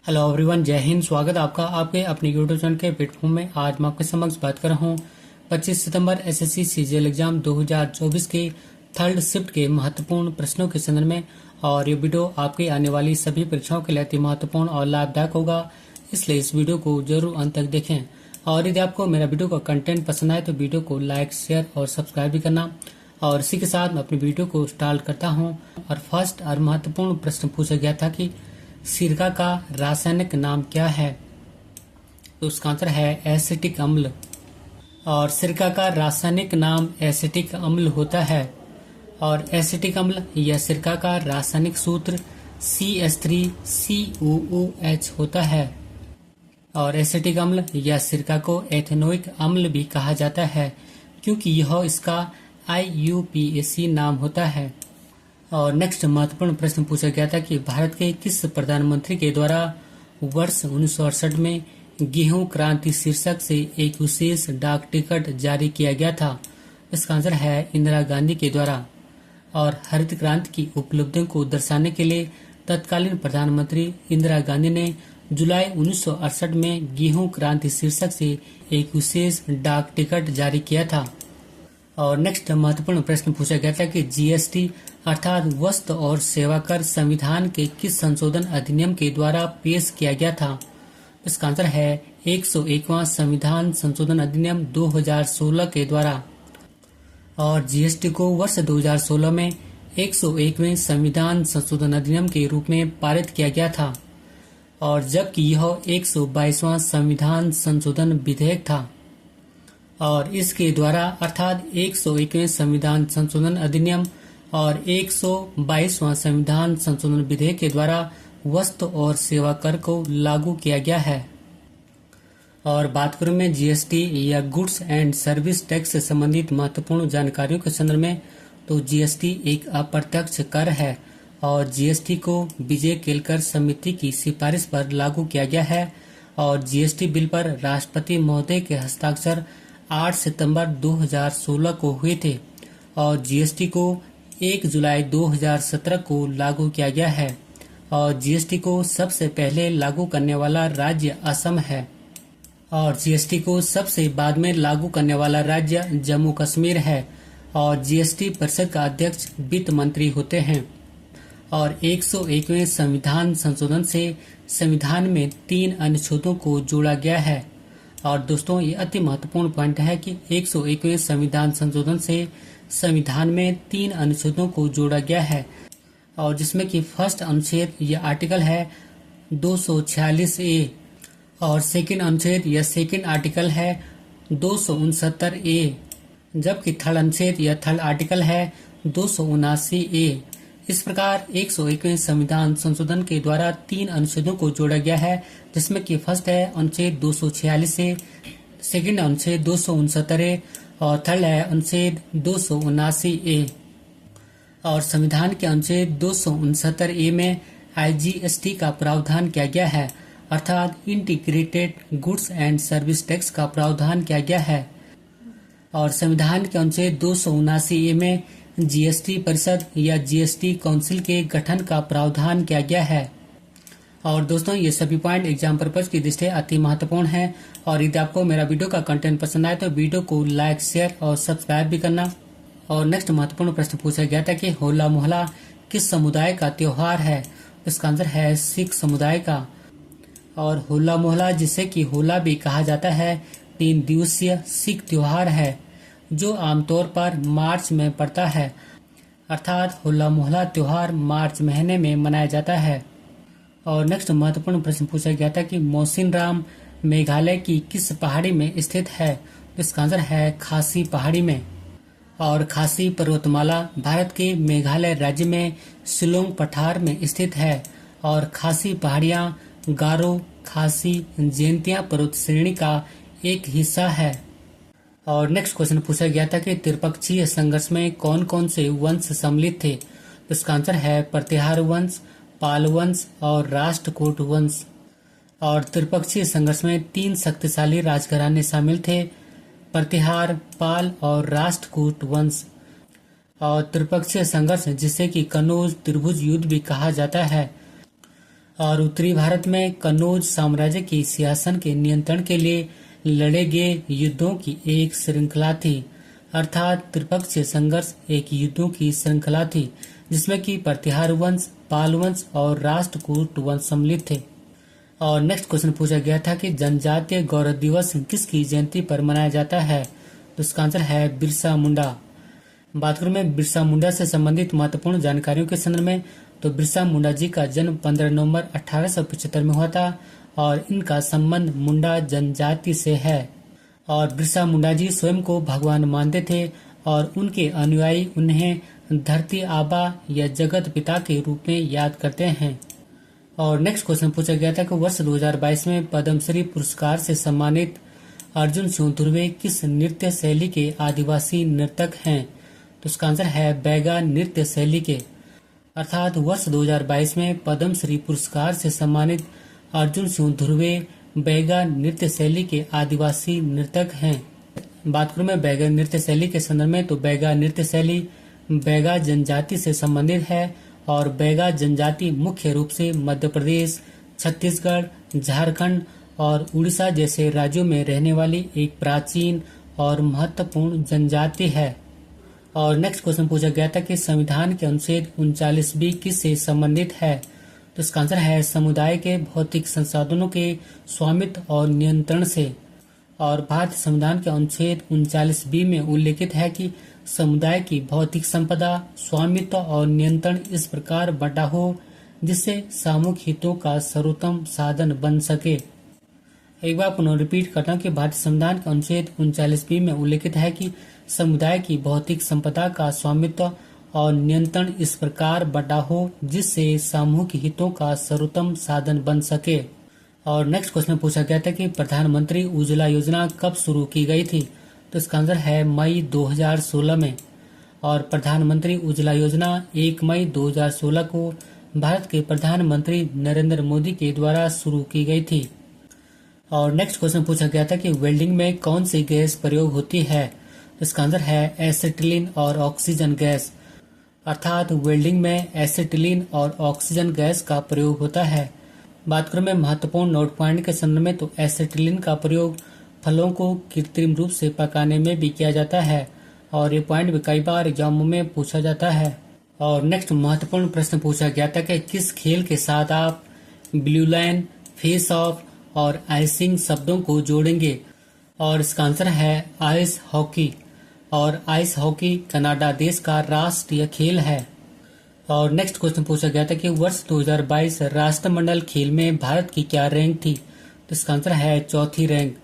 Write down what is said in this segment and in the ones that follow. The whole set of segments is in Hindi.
हेलो एवरीवन, जय हिंद। स्वागत है आपका आपके अपने यूट्यूब चैनल के प्लेटफॉर्म में। आज मैं आपके समक्ष बात कर रहा हूँ 25 सितंबर एसएससी सीजीएल एग्जाम 2024 के थर्ड शिफ्ट के महत्वपूर्ण प्रश्नों के संदर्भ में। और ये वीडियो आपकी आने वाली सभी परीक्षाओं के लिए अति महत्वपूर्ण और लाभदायक होगा, इसलिए इस वीडियो को जरूर अंत तक देखें। और यदि आपको मेरा वीडियो का कंटेंट पसंद आए तो वीडियो को लाइक, शेयर और सब्सक्राइब भी करना। और इसी के साथ मैं अपनी वीडियो को स्टार्ट करता हूँ। और फर्स्ट और महत्वपूर्ण प्रश्न पूछा गया था कि सिरका का रासायनिक नाम क्या है, तो उसका आंसर है एसिटिक अम्ल। और सिरका का रासायनिक नाम एसिटिक अम्ल होता है। और एसिटिक अम्ल या सिरका का रासायनिक सूत्र CH3COOH होता है। और एसिटिक अम्ल या सिरका को एथेनोइक अम्ल भी कहा जाता है, क्योंकि यह इसका IUPAC नाम होता है। और नेक्स्ट महत्वपूर्ण प्रश्न पूछा गया था कि भारत के किस प्रधानमंत्री के द्वारा वर्ष 1968 में गेहूं क्रांति शीर्षक से एक विशेष डाक टिकट जारी किया गया था। इसका आंसर है इंदिरा गांधी के द्वारा। और हरित क्रांति की उपलब्धियों को दर्शाने के लिए तत्कालीन प्रधानमंत्री इंदिरा गांधी ने जुलाई 1968 में गेहूं क्रांति शीर्षक से एक विशेष डाक टिकट जारी किया था। और नेक्स्ट महत्वपूर्ण प्रश्न पूछा गया था कि जीएसटी अर्थात वस्तु और सेवा कर संविधान के किस संशोधन अधिनियम के द्वारा पेश किया गया था। इसका आंसर है 101वां संविधान संशोधन अधिनियम 2016 के द्वारा। और जीएसटी को वर्ष 2016 में 101वें संविधान संशोधन अधिनियम के रूप में पारित किया गया था, और जबकि यह 122वां संविधान संशोधन विधेयक था। और इसके द्वारा अर्थात 101वें संविधान संशोधन अधिनियम और 122वां संविधान संशोधन विधेयक के द्वारा वस्तु और सेवा कर को लागू किया गया है। और बात करूं मैं जीएसटी या गुड्स एंड सर्विस टैक्स से संबंधित महत्वपूर्ण जानकारियों के संदर्भ में, तो जीएसटी एक अप्रत्यक्ष कर है और जीएसटी को विजय केलकर समिति की सिफारिश पर लागू किया गया है। और जीएसटी बिल पर राष्ट्रपति महोदय के हस्ताक्षर 8 सितंबर 2016 को हुए थे। और जीएसटी को 1 जुलाई 2017 को लागू किया गया है। और जीएसटी को सबसे पहले लागू करने वाला राज्य असम है। और जीएसटी को सबसे बाद में लागू करने वाला राज्य जम्मू कश्मीर है। और जीएसटी परिषद का अध्यक्ष वित्त मंत्री होते हैं। और 101वें संविधान संशोधन से संविधान में 3 अनुच्छेदों को जोड़ा गया है। और दोस्तों, ये अति महत्वपूर्ण पॉइंट है कि 101वें संविधान संशोधन से संविधान में 3 अनुच्छेदों को जोड़ा गया है। और जिसमें कि फर्स्ट अनुच्छेद या आर्टिकल है 246A। और सेकंड अनुच्छेद या सेकंड आर्टिकल है 269A। जबकि थर्ड अनुच्छेद या थर्ड आर्टिकल है 279A। इस प्रकार 101वें संविधान संशोधन के द्वारा 3 अनुच्छेदों को जोड़ा गया है, जिसमें कि फर्स्ट है अनुच्छेद 246A, सेकंड अनुच्छेद 269A और थर्ड है अनुच्छेद 279A। और संविधान के अनुच्छेद 269A में IGST का प्रावधान किया गया है, अर्थात integrated goods and service tax का प्रावधान किया गया है। और संविधान के अनुच्छेद 279A में जीएसटी परिषद या जीएसटी काउंसिल के गठन का प्रावधान किया गया है। और दोस्तों, ये सभी पॉइंट एग्जाम पर्पज की दृष्टि से अति महत्वपूर्ण है। और यदि आपको मेरा वीडियो का कंटेंट पसंद आए तो वीडियो को लाइक, शेयर और सब्सक्राइब भी करना। और नेक्स्ट महत्वपूर्ण प्रश्न पूछा गया था कि होला मोहल्ला किस समुदाय का त्योहार है। इसका आंसर है सिख समुदाय का। और होला मोहल्ला, जिसे कि होला भी कहा जाता है, 3 दिवसीय सिख त्योहार है जो आमतौर पर मार्च में पड़ता है। अर्थात होला मोहल्ला त्योहार मार्च महीने में मनाया जाता है। और नेक्स्ट महत्वपूर्ण प्रश्न पूछा गया था कि मौसिनराम मेघालय की किस पहाड़ी में स्थित है। इसका आंसर है खासी पहाड़ी में। और खासी पर्वतमाला भारत के मेघालय राज्य में शिलोंग पठार में स्थित है। और खासी पहाड़ियां गारो, खासी, जैंतिया पर्वत श्रेणी का एक हिस्सा है। और नेक्स्ट क्वेश्चन पूछा गया था कि त्रिपक्षीय संघर्ष में कौन कौन से वंश सम्मिलित थे। इसका आंसर है प्रतिहार वंश, पाल वंश और राष्ट्रकूट वंश। और त्रिपक्षीय संघर्ष में 3 शक्तिशाली राजघराने शामिल थे, प्रतिहार, पाल और राष्ट्रकूट वंश। और त्रिपक्षीय संघर्ष, जिसे कि कनौज त्रिभुज युद्ध भी कहा जाता है, और उत्तरी भारत में कन्नौज साम्राज्य के सिंहासन के नियंत्रण के लिए लड़े गए युद्धों की एक श्रृंखला थी, अर्थात त्रिपक्षीय संघर्ष एक युद्धों की श्रृंखला थी जिसमें कि प्रतिहार वंश, पाल वंश और राष्ट्रकूट वंश सम्मिलित थे। और नेक्स्ट क्वेश्चन पूछा गया था कि जनजातीय गौरव दिवस किसकी जयंती पर मनाया जाता है, तो इसका आंसर है बिरसा मुंडा। बात करूं मैं बिरसा मुंडा से संबंधित महत्वपूर्ण जानकारियों के संदर्भ में, तो बिरसा मुंडा जी का जन्म 15 नवंबर 1875 में हुआ था और इनका संबंध मुंडा जनजाति से है। और बिरसा मुंडा जी स्वयं को भगवान मानते थे और उनके अनुयायी उन्हें धरती आबा या जगत पिता के रूप में याद करते हैं। और नेक्स्ट क्वेश्चन पूछा गया था कि वर्ष 2022 में पद्मश्री पुरस्कार से सम्मानित अर्जुन सिंह धुर्वे किस नृत्य शैली के आदिवासी नर्तक हैं, तो इसका आंसर है बैगा नृत्य शैली के। अर्थात वर्ष 2022 में पद्मश्री पुरस्कार से सम्मानित अर्जुन सिंह धुर्वे बैगा नृत्य शैली के आदिवासी नर्तक हैं। बात करूं मैं बैगा नृत्य शैली के संदर्भ में, तो बैगा नृत्य शैली बैगा जनजाति से संबंधित है और बैगा जनजाति मुख्य रूप से मध्य प्रदेश, छत्तीसगढ़, झारखंड और उड़ीसा जैसे राज्यों में रहने वाली एक प्राचीन और महत्वपूर्ण जनजाति है। और नेक्स्ट क्वेश्चन पूछा गया था कि संविधान के अनुच्छेद 39B किससे संबंधित है, तो इसका आंसर है समुदाय के भौतिक संसाधनों के स्वामित्व और नियंत्रण से। और भारतीय संविधान के अनुच्छेद 39B में उल्लेखित है कि समुदाय की भौतिक संपदा, स्वामित्व और नियंत्रण इस प्रकार बंटा हो जिससे सामूहिक हितों का सर्वोत्तम साधन बन सके। एक बार पुनः रिपीट करता हूँ कि भारतीय संविधान के अनुच्छेद 39B में उल्लेखित है कि समुदाय की भौतिक संपदा का स्वामित्व और नियंत्रण इस प्रकार बंटा हो जिससे सामूहिक हितों का सर्वोत्तम साधन बन सके। और नेक्स्ट क्वेश्चन पूछा गया था कि प्रधानमंत्री उज्ज्वला योजना कब शुरू की गई थी, तो इसका आंसर है मई 2016 में। और प्रधानमंत्री उज्ज्वला योजना 1 मई 2016 को भारत के प्रधानमंत्री नरेंद्र मोदी के द्वारा शुरू की गई थी। और नेक्स्ट क्वेश्चन पूछा गया था कि वेल्डिंग में कौन सी गैस प्रयोग होती है, तो इसका आंसर है एसिटिलीन और ऑक्सीजन गैस। अर्थात वेल्डिंग में एसिटिलीन और ऑक्सीजन गैस का प्रयोग होता है। बात करूं मैं महत्वपूर्ण नोट पॉइंट के संदर्भ में, तो एसिटिलीन का प्रयोग फलों को कृत्रिम रूप से पकाने में भी किया जाता है और ये पॉइंट भी कई बार एग्जामों में पूछा जाता है। और नेक्स्ट महत्वपूर्ण प्रश्न पूछा गया था कि किस खेल के साथ आप ब्लू लाइन, फेस ऑफ और आइसिंग शब्दों को जोड़ेंगे, और इसका आंसर है आइस हॉकी। और आइस हॉकी कनाडा देश का राष्ट्रीय खेल है। और नेक्स्ट क्वेश्चन पूछा गया था कि वर्ष 2022 राष्ट्रमंडल खेल में भारत की क्या रैंक थी, तो इसका आंसर है चौथी रैंक,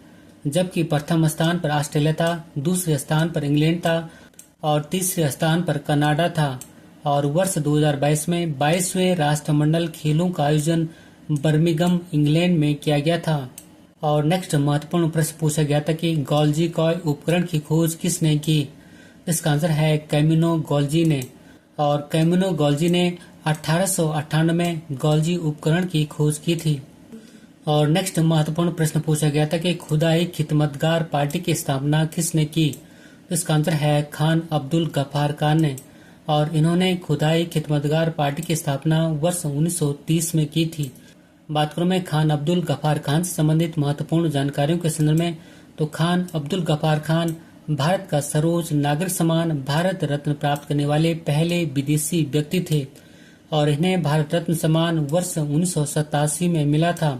जबकि प्रथम स्थान पर ऑस्ट्रेलिया था, दूसरे स्थान पर इंग्लैंड था और तीसरे स्थान पर कनाडा था। और वर्ष 2022 में 22वें राष्ट्रमंडल खेलों का आयोजन बर्मिंघम इंग्लैंड में किया गया था। और नेक्स्ट महत्वपूर्ण प्रश्न पूछा गया था कि गॉल्जी कॉय उपकरण की खोज किसने की, इसका आंसर है कैमिनो गॉल्जी ने। और कैमिनो गॉल्जी ने 1898 में गॉल्जी उपकरण की खोज की थी। और नेक्स्ट महत्वपूर्ण प्रश्न पूछा गया था कि खुदाई खिदमतगार पार्टी की स्थापना किसने की, इसका आंसर है खान अब्दुल गफ्फार खान ने। और इन्होंने खुदाई खिदमतगार पार्टी की स्थापना वर्ष 1930 में की थी। बात करूं मैं खान अब्दुल गफ्फार खान से संबंधित महत्वपूर्ण जानकारियों के संदर्भ में, तो खान अब्दुल गफ्फार खान भारत का सर्वोच्च नागरिक सम्मान भारत रत्न प्राप्त करने वाले पहले विदेशी व्यक्ति थे और इन्हें भारत रत्न सम्मान वर्ष 1987 में मिला था।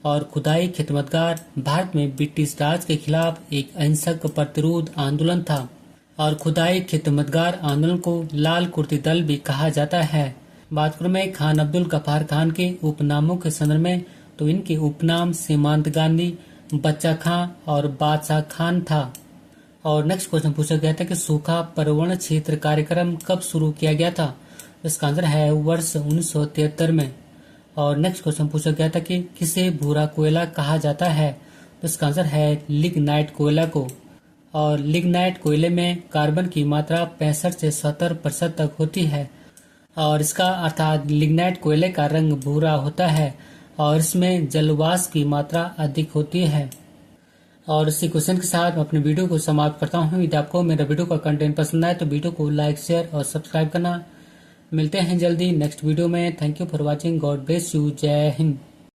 और खुदाई खिदमतगार भारत में ब्रिटिश राज के खिलाफ एक अहिंसक प्रतिरोध आंदोलन था और खुदाई खिदमतगार आंदोलन को लाल कुर्ती दल भी कहा जाता है। बात करूं मैं खान अब्दुल गफ्फार खान के उपनामों के संदर्भ में, तो इनके उपनाम सीमांत गांधी, बच्चा खां और बादशाह खान था। और नेक्स्ट क्वेश्चन पूछा गया था कि सूखा पर्यावरण क्षेत्र कार्यक्रम कब शुरू किया गया था, इसका आंसर है वर्ष 1973 में। और नेक्स्ट क्वेश्चन पूछा गया था कि किसे भूरा कोयला कहा जाता है, तो इसका आंसर है लिग्नाइट कोयला को। और लिग्नाइट कोयले में कार्बन की मात्रा 65 से 70% तक होती है और इसका अर्थात लिग्नाइट कोयले का रंग भूरा होता है और इसमें जलवाष्प की मात्रा अधिक होती है। और इसी क्वेश्चन के साथ मैं अपने वीडियो को समाप्त करता हूँ। यदि आपको मेरा वीडियो का कंटेंट पसंद आए तो वीडियो को लाइक, शेयर और सब्सक्राइब करना मिलते हैं जल्दी नेक्स्ट वीडियो में। Thank you for watching. God bless you. जय हिंद।